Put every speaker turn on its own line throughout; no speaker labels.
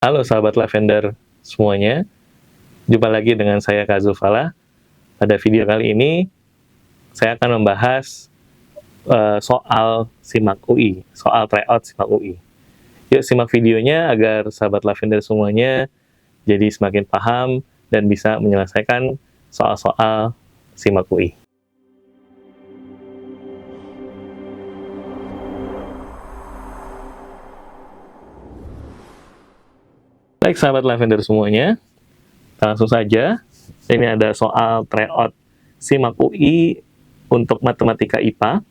Halo sahabat Lavender semuanya, jumpa lagi dengan saya Kak Zulfala. Pada video kali ini, saya akan membahas soal SIMAK UI, soal tryout SIMAK UI. Yuk simak videonya agar sahabat Lavender semuanya jadi semakin paham dan bisa menyelesaikan soal-soal SIMAK UI. Baik sahabat Lavender semuanya, langsung saja. Ini ada soal tryout SIMAK UI untuk matematika IPA.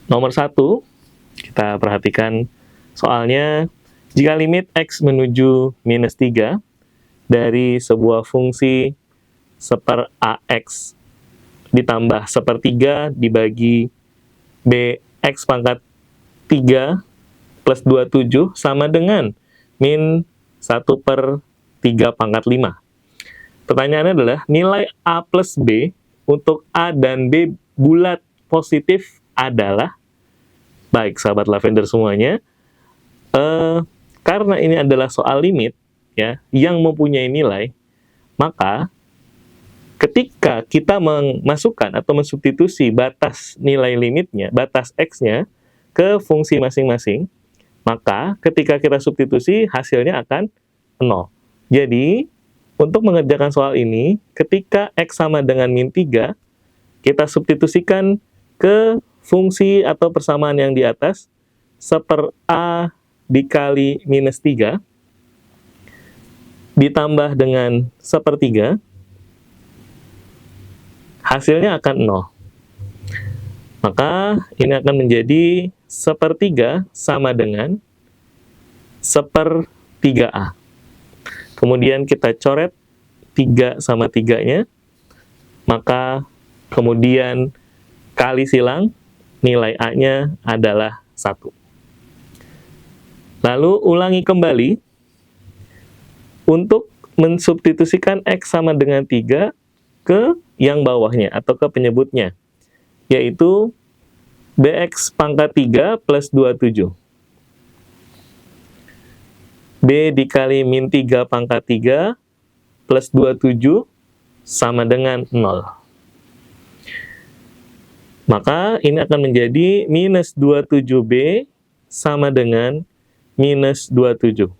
Nomor 1, kita perhatikan soalnya, jika limit X menuju minus 3 dari sebuah fungsi seper AX ditambah sepertiga dibagi BX pangkat 3 plus 27 sama dengan min 1/3 pangkat 5. Pertanyaannya adalah nilai A plus B untuk A dan B bulat positif adalah, baik sahabat Lavender semuanya, karena ini adalah soal limit ya yang mempunyai nilai, maka ketika kita memasukkan atau mensubstitusi batas nilai limitnya, batas X-nya ke fungsi masing-masing, maka ketika kita substitusi hasilnya akan 0. Jadi, untuk mengerjakan soal ini, ketika X sama dengan min 3, kita substitusikan ke fungsi atau persamaan yang di atas, seper A dikali minus 3, ditambah dengan sepertiga, hasilnya akan 0. Maka ini akan menjadi sepertiga sama dengan sepertiga A. Kemudian kita coret 3 sama 3-nya, maka kemudian kali silang, nilai A-nya adalah 1. Lalu ulangi kembali untuk mensubstitusikan X sama dengan 3 ke yang bawahnya atau ke penyebutnya, yaitu BX pangkat 3 plus 27. B dikali min 3 pangkat 3 plus 27 sama dengan 0. Maka ini akan menjadi minus 27B sama dengan minus 27.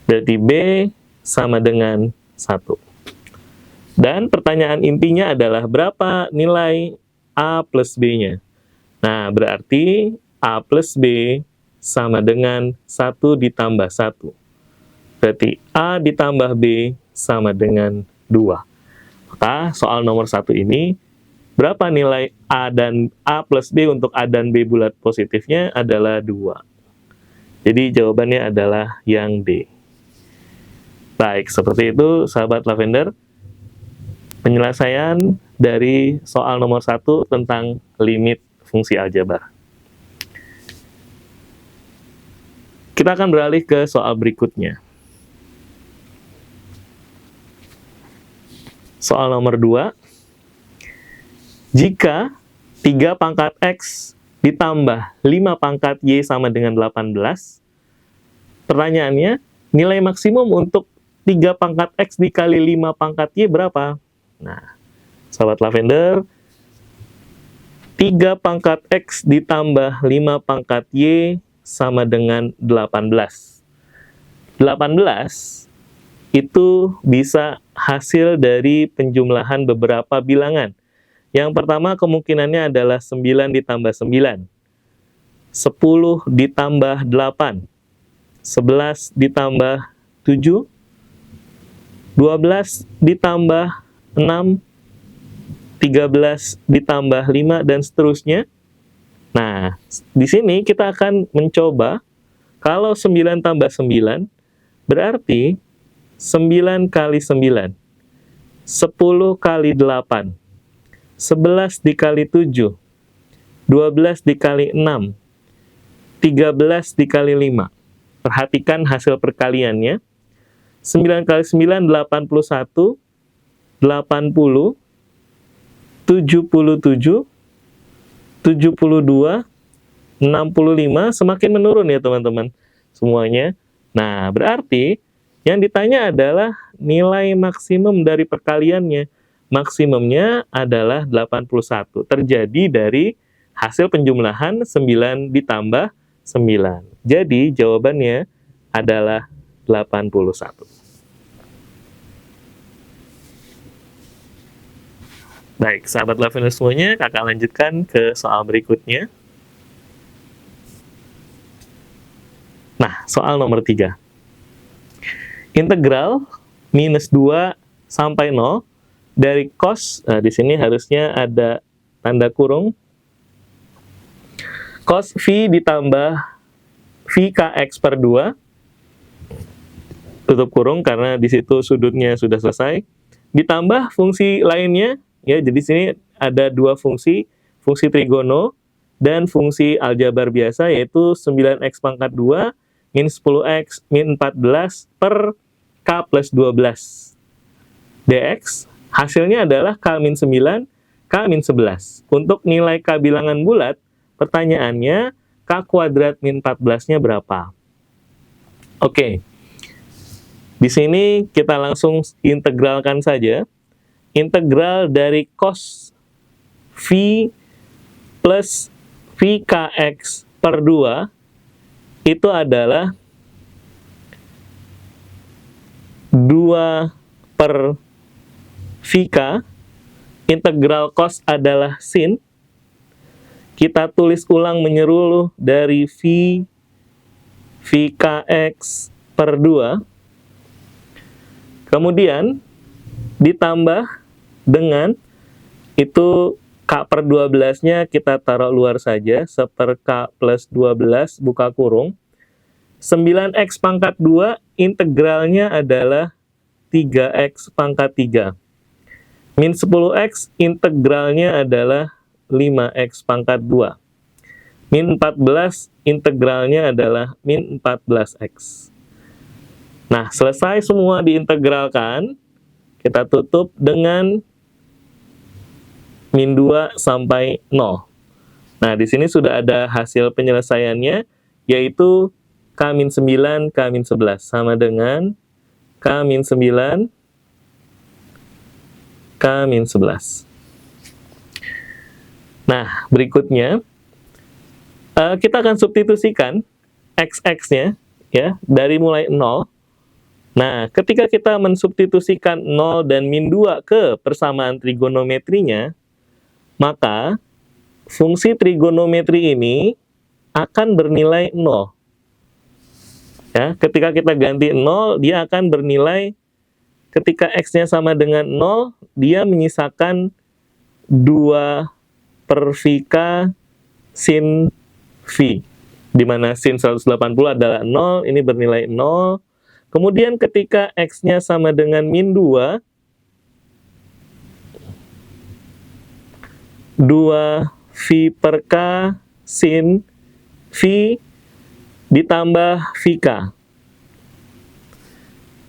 Berarti B sama dengan 1. Dan pertanyaan intinya adalah berapa nilai A plus B-nya. Nah, berarti A plus B sama dengan 1 ditambah 1. Berarti A ditambah B sama dengan 2. Maka soal nomor 1 ini, berapa nilai A dan A plus B untuk A dan B bulat positifnya adalah 2. Jadi jawabannya adalah yang D. Baik, seperti itu sahabat Lavender, penyelesaian dari soal nomor 1 tentang limit fungsi aljabar. Kita akan beralih ke soal berikutnya. Soal nomor 2. Jika 3 pangkat X ditambah 5 pangkat Y sama dengan 18, pertanyaannya, nilai maksimum untuk 3 pangkat X dikali 5 pangkat Y berapa? Nah, sahabat Lavender, 3 pangkat X ditambah 5 pangkat Y sama dengan 18. 18 itu bisa hasil dari penjumlahan beberapa bilangan. Yang pertama kemungkinannya adalah 9 ditambah 9, 10 ditambah 8, 11 ditambah 7, 12 ditambah 6, 13 ditambah 5, dan seterusnya. Nah, di sini kita akan mencoba, kalau 9 tambah 9, berarti 9 kali 9, 10 kali 8, 11 dikali 7, 12 dikali 6, 13 dikali 5. Perhatikan hasil perkaliannya. 9 kali 9, 81, 80, 77, 72, 65, semakin menurun ya teman-teman. semuanya. Nah, berarti yang ditanya adalah nilai maksimum dari perkaliannya. Maksimumnya adalah 81. Terjadi dari hasil penjumlahan 9 ditambah 9. Jadi jawabannya adalah 81. Baik, sahabat Lavender semuanya, kakak lanjutkan ke soal berikutnya. Nah, soal nomor 3. Integral minus 2 sampai 0 dari cos, di sini harusnya ada tanda kurung, cos V ditambah VKX per 2, tutup kurung karena di situ sudutnya sudah selesai, ditambah fungsi lainnya, ya, jadi sini ada dua fungsi trigono dan fungsi aljabar biasa, yaitu 9x pangkat 2 min 10x min 14 per K plus 12 dx. Hasilnya adalah K min 9, K min 11. Untuk nilai K bilangan bulat, pertanyaannya K kuadrat min 14-nya berapa? Oke. Di sini kita langsung integralkan saja. Integral dari cos V plus VKX per 2 itu adalah 2 per VK. Integral cos adalah sin. Kita tulis ulang menyeluruh dari VKX per 2. Kemudian ditambah dengan itu K per 12-nya kita taruh luar saja, seper K plus 12 buka kurung. 9x pangkat 2 integralnya adalah 3x pangkat 3. Min 10x integralnya adalah 5x pangkat 2. Min 14 integralnya adalah min 14x. Nah, selesai semua diintegralkan, kita tutup dengan min 2 sampai 0. Nah, di sini sudah ada hasil penyelesaiannya, yaitu K min 9, K min 11. Sama dengan K min 9, K min 11. Nah, berikutnya, kita akan substitusikan XX-nya, ya, dari mulai 0. Nah, ketika kita mensubstitusikan 0 dan min 2 ke persamaan trigonometrinya, maka fungsi trigonometri ini akan bernilai 0. Ya, ketika kita ganti 0, dia akan bernilai, ketika X-nya sama dengan 0, dia menyisakan 2 per VK sin V. Di mana sin 180 adalah 0, ini bernilai 0. Kemudian ketika X-nya sama dengan min 2, 2 V per K sin V ditambah VK.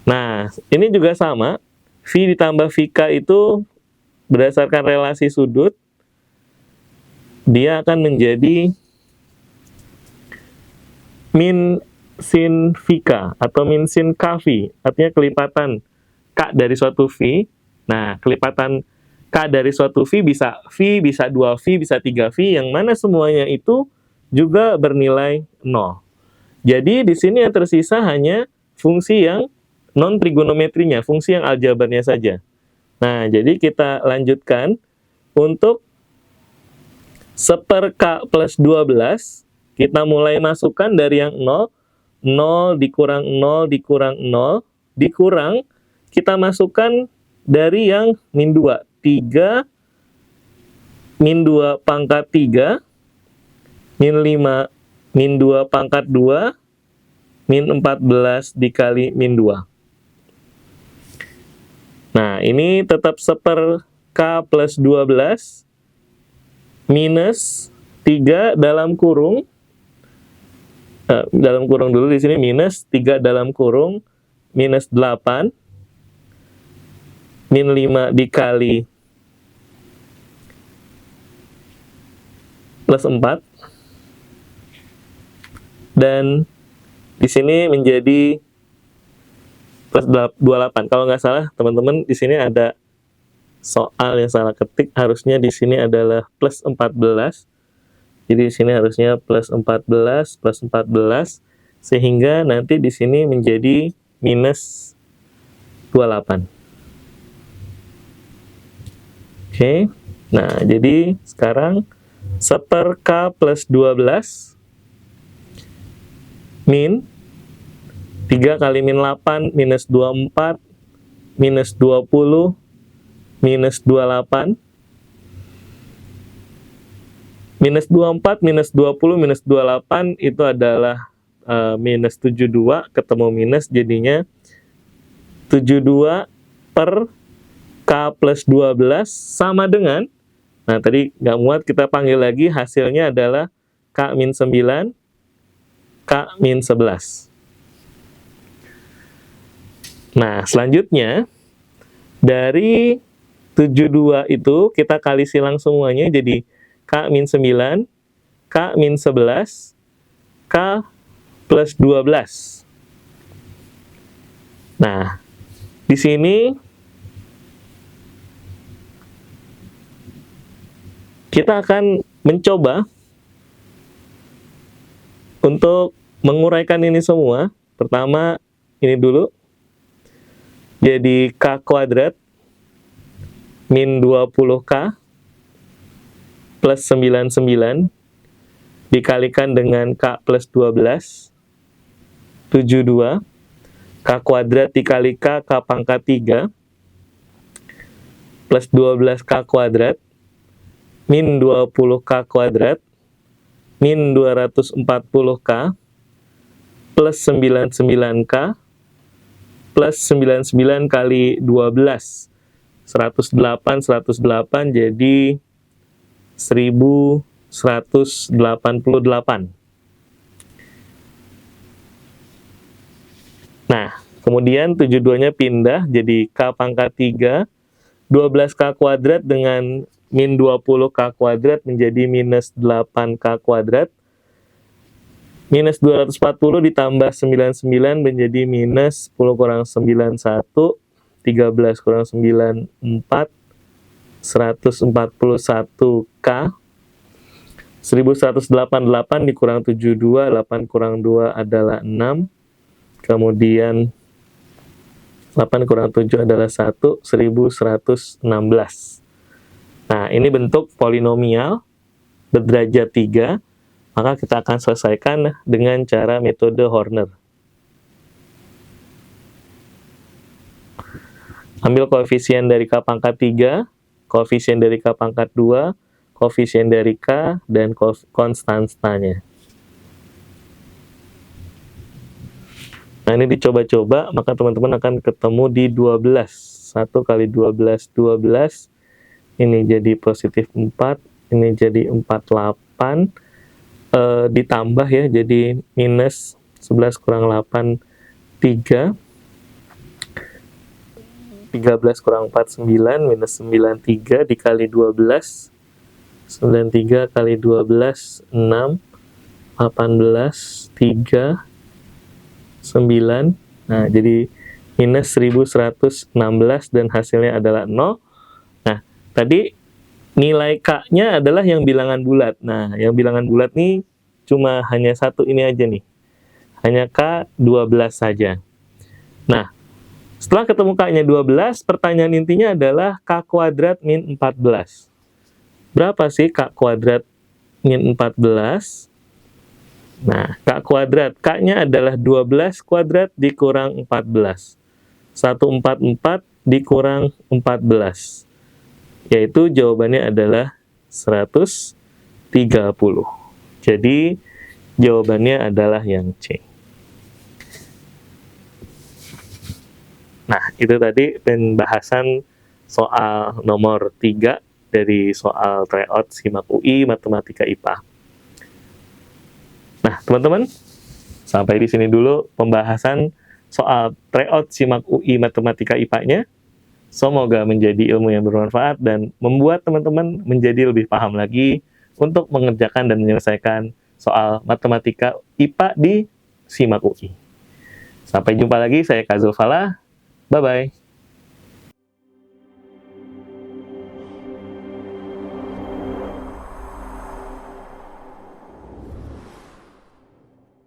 Nah, ini juga sama. V ditambah VK itu berdasarkan relasi sudut, dia akan menjadi min sin VK atau min sin KV, artinya kelipatan K dari suatu V. Nah, kelipatan K dari suatu V bisa 2V, bisa 3V, yang mana semuanya itu juga bernilai 0. Jadi di sini yang tersisa hanya fungsi yang non trigonometrinya, fungsi yang aljabarnya saja. Nah, jadi kita lanjutkan untuk seper K plus 12, kita mulai masukkan dari yang 0, 0 dikurang 0 dikurang 0, dikurang, kita masukkan dari yang min 2, 3, min 2 pangkat 3, min 5, min 2 pangkat 2, min 14 dikali min 2. Nah, ini tetap seper K plus 12, minus 3 dalam kurung, dalam kurung dulu di sini, minus 3 dalam kurung, minus 8, min 5 dikali plus 4, dan Di sini menjadi plus 28. Kalau nggak salah, teman-teman, di sini ada soal yang salah ketik. Harusnya di sini adalah plus 14. Jadi di sini harusnya plus 14, plus 14. Sehingga nanti di sini menjadi minus 28. Oke. Nah, jadi sekarang 1 K plus 12 min 3 kali min 8 minus 24 minus 20 minus 28 minus 24 minus 20 minus 28 itu adalah minus 72, ketemu minus, jadinya 72 per K plus 12 sama dengan, nah tadi nggak muat, kita panggil lagi, hasilnya adalah K min 9 K min 11. Nah, selanjutnya dari 72 itu kita kali silang semuanya jadi K min 9, K min 11, K plus 12. Nah, di sini kita akan mencoba untuk menguraikan ini semua. Pertama, ini dulu. Jadi K kuadrat min 20K plus 99 dikalikan dengan K plus 12, 72. K kuadrat dikali K pangkat 3 plus 12K kuadrat min 20K kuadrat min 240K plus 99K plus 99 kali 12, 108 jadi 1188. Nah, kemudian 72-nya pindah jadi K pangkat 3, 12K kuadrat dengan min 20K kuadrat menjadi minus 8K kuadrat. Minus 240 ditambah 99 menjadi minus 10 kurang 91, 13 kurang 9, 4, 141K. 1188 dikurang 72, 8 kurang 2 adalah 6. Kemudian 8 kurang 7 adalah 1, 1116. Nah, ini bentuk polinomial berderajat 3. Maka kita akan selesaikan dengan cara metode Horner. Ambil koefisien dari K pangkat 3, koefisien dari K pangkat 2, koefisien dari K, dan konstantanya. Nah, ini dicoba-coba, maka teman-teman akan ketemu di 12. 1 kali 12, 12. Ini jadi positif 4, ini jadi 48. Ditambah ya, jadi minus 11 kurang 8, 3. 13 kurang 4, 9, minus 93 dikali 12. 93 kali 12, 6. 18, 3, 9. Nah, jadi minus 1116 dan hasilnya adalah 0. Nah, tadi nilai K-nya adalah yang bilangan bulat. Nah, yang bilangan bulat nih cuma hanya satu ini aja nih. Hanya K 12 saja. Nah, setelah ketemu K-nya 12, pertanyaan intinya adalah K kuadrat min 14. Berapa sih K kuadrat min 14? Nah, K kuadrat, K-nya adalah 12 kuadrat dikurang 14. 144 dikurang 14. Yaitu jawabannya adalah 130. Jadi jawabannya adalah yang C. Nah, itu tadi pembahasan soal nomor 3 dari soal tryout SIMAK UI Matematika IPA. Nah, teman-teman, sampai di sini dulu pembahasan soal tryout SIMAK UI Matematika IPA-nya. Semoga menjadi ilmu yang bermanfaat dan membuat teman-teman menjadi lebih paham lagi untuk mengerjakan dan menyelesaikan soal matematika IPA di SIMAK UI. Sampai jumpa lagi, saya Kak Zulfala. Bye-bye.